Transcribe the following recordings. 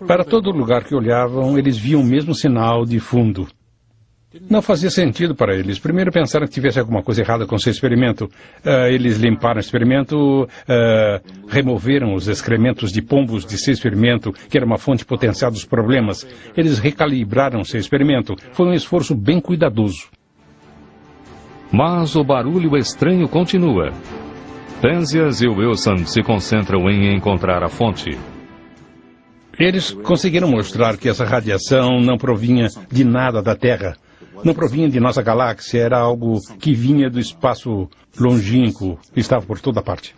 Para todo lugar que olhavam, eles viam o mesmo sinal de fundo. Não fazia sentido para eles. Primeiro pensaram que tivesse alguma coisa errada com seu experimento. Eles limparam o experimento, removeram os excrementos de pombos de seu experimento, que era uma fonte potencial dos problemas. Eles recalibraram seu experimento. Foi um esforço bem cuidadoso. Mas o barulho estranho continua. Penzias e Wilson se concentram em encontrar a fonte. Eles conseguiram mostrar que essa radiação não provinha de nada da Terra. Não provinha de nossa galáxia, era algo que vinha do espaço longínquo, estava por toda parte.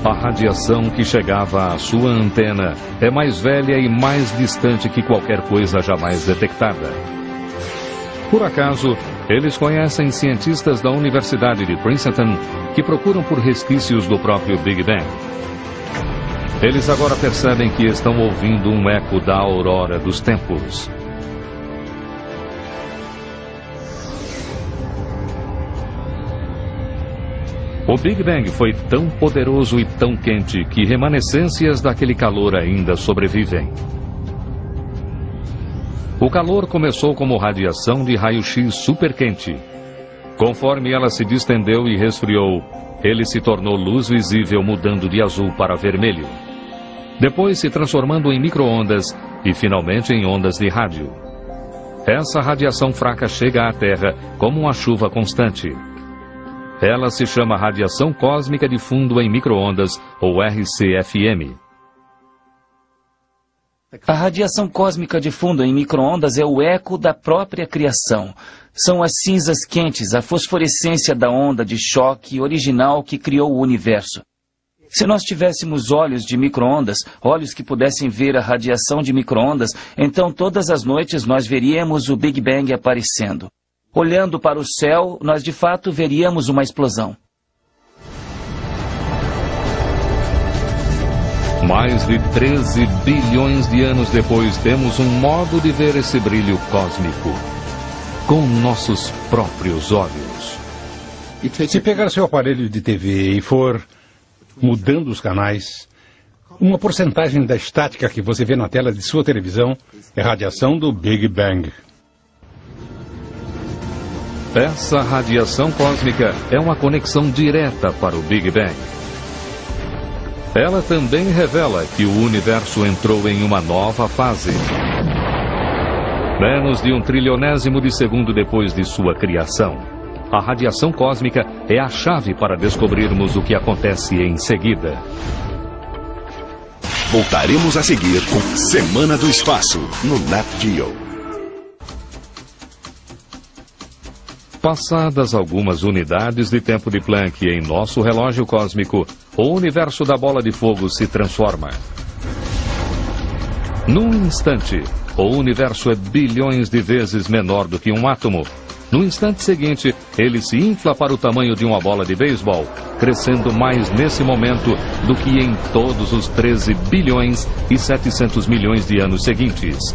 A radiação que chegava à sua antena é mais velha e mais distante que qualquer coisa jamais detectada. Por acaso, eles conhecem cientistas da Universidade de Princeton que procuram por resquícios do próprio Big Bang. Eles agora percebem que estão ouvindo um eco da aurora dos tempos. O Big Bang foi tão poderoso e tão quente que remanescências daquele calor ainda sobrevivem. O calor começou como radiação de raio-x superquente. Conforme ela se distendeu e resfriou, ele se tornou luz visível, mudando de azul para vermelho. Depois se transformando em micro-ondas e finalmente em ondas de rádio. Essa radiação fraca chega à Terra como uma chuva constante. Ela se chama radiação cósmica de fundo em micro-ondas, ou RCFM. A radiação cósmica de fundo em micro-ondas é o eco da própria criação. São as cinzas quentes, a fosforescência da onda de choque original que criou o universo. Se nós tivéssemos olhos de micro-ondas, olhos que pudessem ver a radiação de micro-ondas, então todas as noites nós veríamos o Big Bang aparecendo. Olhando para o céu, nós de fato veríamos uma explosão. Mais de 13 bilhões de anos depois, temos um modo de ver esse brilho cósmico. Com nossos próprios olhos. Se pegar seu aparelho de TV e for mudando os canais, uma porcentagem da estática que você vê na tela de sua televisão é radiação do Big Bang. Essa radiação cósmica é uma conexão direta para o Big Bang. Ela também revela que o universo entrou em uma nova fase. Menos de 1/1.000.000 de segundo depois de sua criação. A radiação cósmica é a chave para descobrirmos o que acontece em seguida. Voltaremos a seguir com Semana do Espaço, no Nat Geo. Passadas algumas unidades de tempo de Planck em nosso relógio cósmico, o universo da bola de fogo se transforma. Num instante, o universo é bilhões de vezes menor do que um átomo. No instante seguinte, ele se infla para o tamanho de uma bola de beisebol, crescendo mais nesse momento do que em todos os 13 bilhões e 700 milhões de anos seguintes.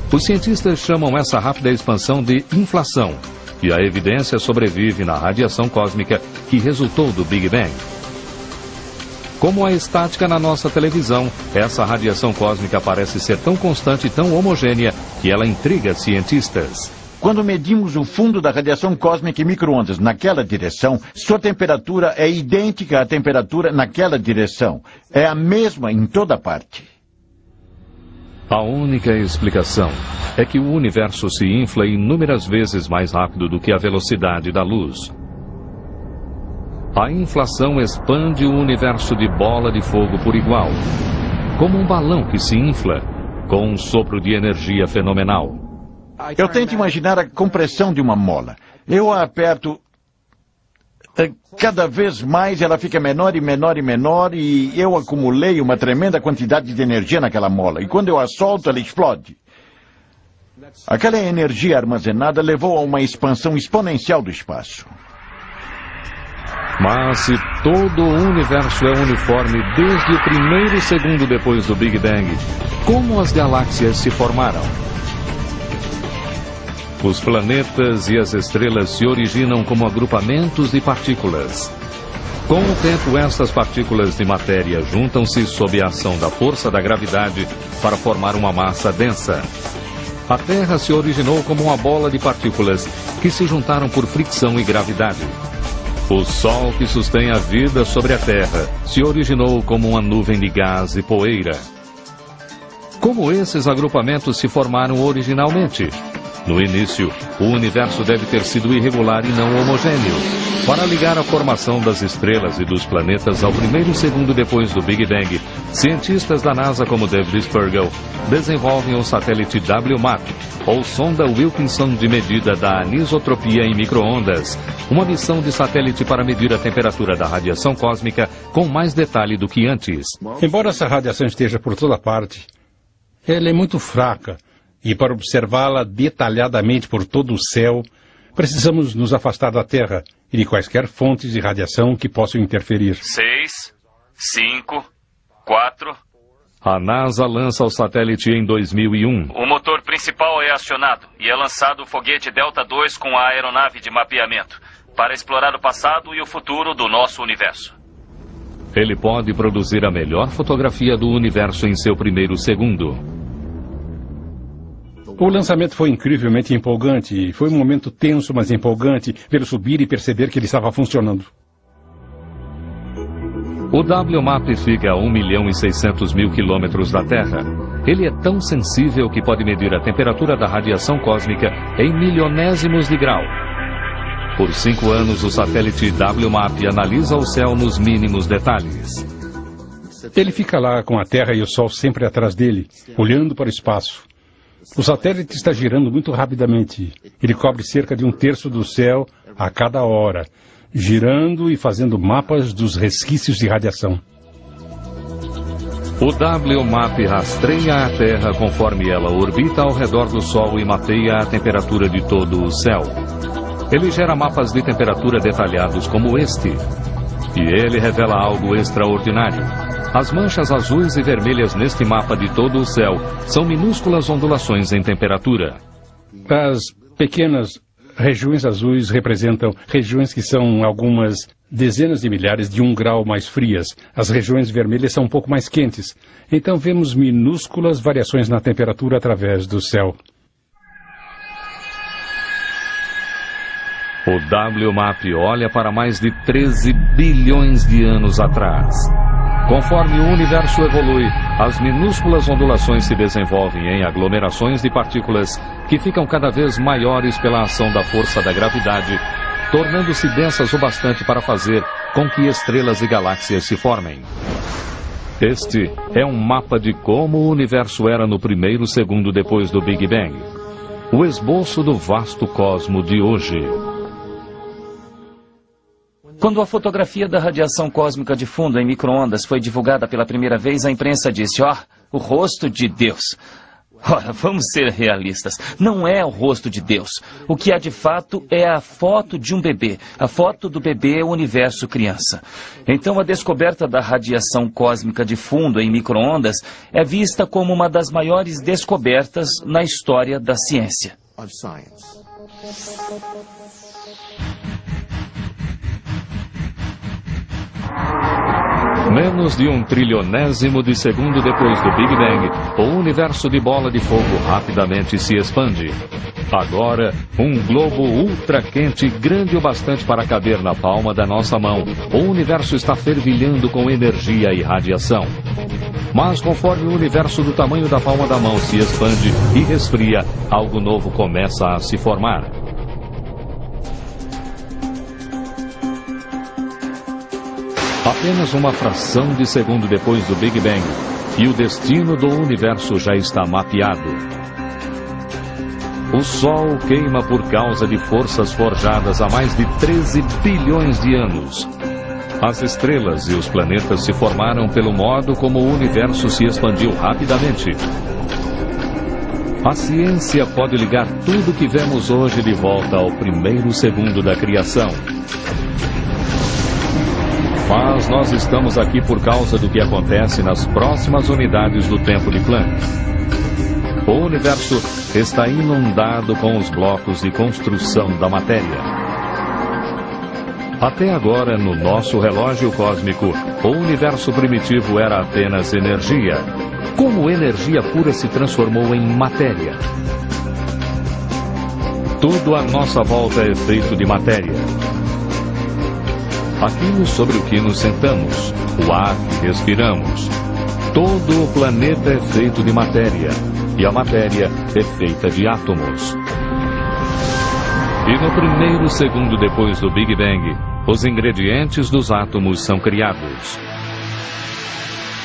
Os cientistas chamam essa rápida expansão de inflação. E a evidência sobrevive na radiação cósmica que resultou do Big Bang. Como a estática na nossa televisão, essa radiação cósmica parece ser tão constante e tão homogênea que ela intriga cientistas. Quando medimos o fundo da radiação cósmica em micro-ondas naquela direção, sua temperatura é idêntica à temperatura naquela direção. É a mesma em toda parte. A única explicação é que o universo se infla inúmeras vezes mais rápido do que a velocidade da luz. A inflação expande o universo de bola de fogo por igual, como um balão que se infla, com um sopro de energia fenomenal. Eu tento imaginar a compressão de uma mola. Eu a aperto. Cada vez mais ela fica menor e menor e menor e eu acumulei uma tremenda quantidade de energia naquela mola. E quando eu a solto, ela explode. Aquela energia armazenada levou a uma expansão exponencial do espaço. Mas se todo o universo é uniforme desde o primeiro segundo depois do Big Bang, como as galáxias se formaram? Os planetas e as estrelas se originam como agrupamentos de partículas. Com o tempo, estas partículas de matéria juntam-se sob a ação da força da gravidade para formar uma massa densa. A Terra se originou como uma bola de partículas que se juntaram por fricção e gravidade. O Sol, que sustém a vida sobre a Terra, se originou como uma nuvem de gás e poeira. Como esses agrupamentos se formaram originalmente? No início, o universo deve ter sido irregular e não homogêneo. Para ligar a formação das estrelas e dos planetas ao primeiro segundo depois do Big Bang, cientistas da NASA como David Spergel desenvolvem o satélite WMAP, ou sonda Wilkinson de medida da anisotropia em micro-ondas, uma missão de satélite para medir a temperatura da radiação cósmica com mais detalhe do que antes. Embora essa radiação esteja por toda parte, ela é muito fraca, e para observá-la detalhadamente por todo o céu, precisamos nos afastar da Terra e de quaisquer fontes de radiação que possam interferir. 6, 5, 4... A NASA lança o satélite em 2001. O motor principal é acionado e é lançado o foguete Delta II com a aeronave de mapeamento para explorar o passado e o futuro do nosso universo. Ele pode produzir a melhor fotografia do universo em seu primeiro segundo. O lançamento foi incrivelmente empolgante. Foi um momento tenso, mas empolgante, vê-lo subir e perceber que ele estava funcionando. O WMAP fica a 1.600.000 quilômetros da Terra. Ele é tão sensível que pode medir a temperatura da radiação cósmica em milionésimos de grau. Por 5 anos, o satélite WMAP analisa o céu nos mínimos detalhes. Ele fica lá com a Terra e o Sol sempre atrás dele, olhando para o espaço. O satélite está girando muito rapidamente. Ele cobre cerca de 1/3 do céu a cada hora, girando e fazendo mapas dos resquícios de radiação. O WMAP rastreia a Terra conforme ela orbita ao redor do Sol e mapeia a temperatura de todo o céu. Ele gera mapas de temperatura detalhados como este. E ele revela algo extraordinário. As manchas azuis e vermelhas neste mapa de todo o céu são minúsculas ondulações em temperatura. As pequenas regiões azuis representam regiões que são algumas dezenas de milhares de 1 grau mais frias. As regiões vermelhas são um pouco mais quentes. Então vemos minúsculas variações na temperatura através do céu. O WMAP olha para mais de 13 bilhões de anos atrás. Conforme o universo evolui, as minúsculas ondulações se desenvolvem em aglomerações de partículas que ficam cada vez maiores pela ação da força da gravidade, tornando-se densas o bastante para fazer com que estrelas e galáxias se formem. Este é um mapa de como o universo era no primeiro segundo depois do Big Bang. O esboço do vasto cosmo de hoje. Quando a fotografia da radiação cósmica de fundo em micro-ondas foi divulgada pela primeira vez, a imprensa disse: o rosto de Deus. Ora, vamos ser realistas. Não é o rosto de Deus. O que há de fato é a foto de um bebê. A foto do bebê universo criança. Então a descoberta da radiação cósmica de fundo em micro-ondas é vista como uma das maiores descobertas na história da ciência. Menos de 1 trilionésimo de segundo depois do Big Bang, o universo de bola de fogo rapidamente se expande. Agora, um globo ultra quente, grande o bastante para caber na palma da nossa mão. O universo está fervilhando com energia e radiação. Mas conforme o universo do tamanho da palma da mão se expande e resfria, algo novo começa a se formar. Apenas uma fração de segundo depois do Big Bang, e o destino do universo já está mapeado. O Sol queima por causa de forças forjadas há mais de 13 bilhões de anos. As estrelas e os planetas se formaram pelo modo como o universo se expandiu rapidamente. A ciência pode ligar tudo o que vemos hoje de volta ao primeiro segundo da criação. Mas nós estamos aqui por causa do que acontece nas próximas unidades do tempo de Planck. O universo está inundado com os blocos de construção da matéria. Até agora, no nosso relógio cósmico, o universo primitivo era apenas energia. Como energia pura se transformou em matéria? Tudo à nossa volta é feito de matéria. Aquilo sobre o que nos sentamos, o ar que respiramos. Todo o planeta é feito de matéria, e a matéria é feita de átomos. E no primeiro segundo depois do Big Bang, os ingredientes dos átomos são criados.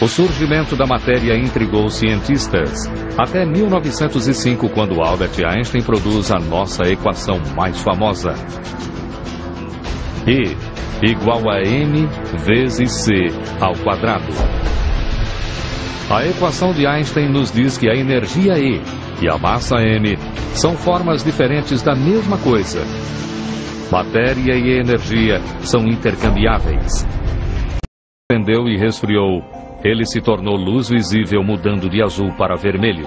O surgimento da matéria intrigou os cientistas, até 1905, quando Albert Einstein produz a nossa equação mais famosa. E igual a m vezes c ao quadrado. A equação de Einstein nos diz que a energia E e a massa m são formas diferentes da mesma coisa. Matéria e energia são intercambiáveis. Acendeu e resfriou. Ele se tornou luz visível, mudando de azul para vermelho.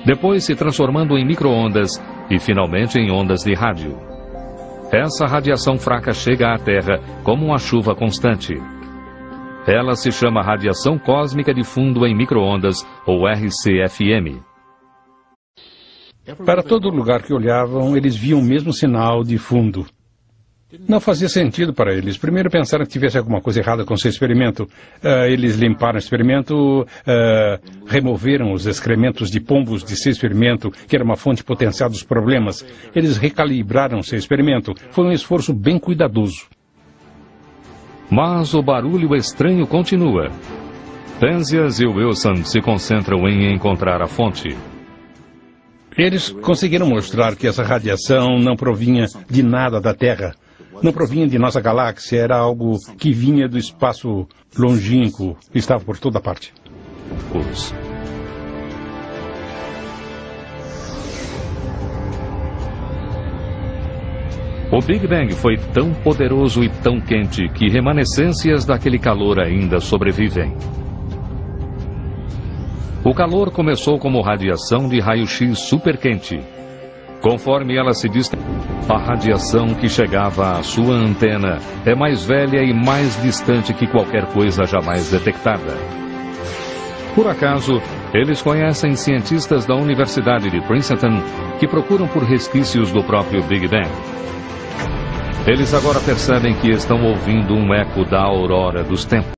Depois se transformando em micro-ondas e finalmente em ondas de rádio. Essa radiação fraca chega à Terra como uma chuva constante. Ela se chama radiação cósmica de fundo em micro-ondas, ou RCFM. Para todo lugar que olhavam, eles viam o mesmo sinal de fundo. Não fazia sentido para eles. Primeiro pensaram que tivesse alguma coisa errada com seu experimento. Eles limparam o experimento, removeram os excrementos de pombos de seu experimento, que era uma fonte potencial dos problemas. Eles recalibraram seu experimento. Foi um esforço bem cuidadoso. Mas o barulho estranho continua. Penzias e Wilson se concentram em encontrar a fonte. Eles conseguiram mostrar que essa radiação não provinha de nada da Terra. Não provinha de nossa galáxia, era algo que vinha do espaço longínquo, estava por toda parte. O Big Bang foi tão poderoso e tão quente que remanescências daquele calor ainda sobrevivem. O calor começou como radiação de raio-x superquente. Conforme ela se distende, a radiação que chegava à sua antena é mais velha e mais distante que qualquer coisa jamais detectada. Por acaso, eles conhecem cientistas da Universidade de Princeton que procuram por resquícios do próprio Big Bang. Eles agora percebem que estão ouvindo um eco da aurora dos tempos.